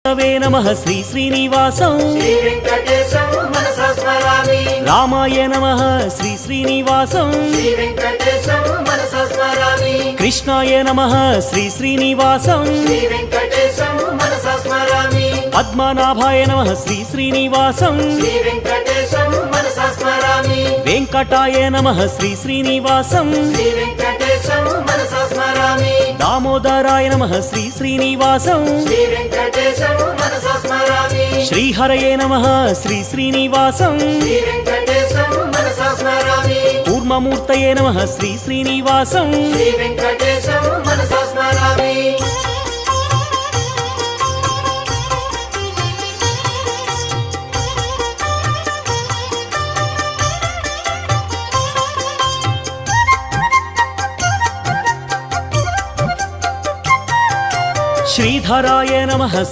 नमः श्री श्रीनिवासं श्री वेंकटेशं मनसा स्मरामि। रामाय नमः श्री श्रीनिवासं श्री वेंकटेशं मनसा स्मरामि। कृष्णाय नमः श्री श्रीनिवासं श्री वेंकटेशं मनसा स्मरामि। पद्मनाभाय नमः श्री श्रीनिवासं श्री वेंकटेशं मनसा स्मरामि। वेंकटाय नमः श्री श्रीनिवासं श्री वेंकटेशं मनसा स्मरामि। दामोदराय नमः श्री श्रीनिवासं श्री वेंकटेशं मनसा स्मरामि। श्रीहरये नमः श्री श्रीनिवासं श्री वेंकटेशं मनसा स्मरामि। कूर्ममूर्तये नमः श्री श्रीनिवासं श्री वेंकटेशं मनसा स्मरामि। श्रीधराय नमः।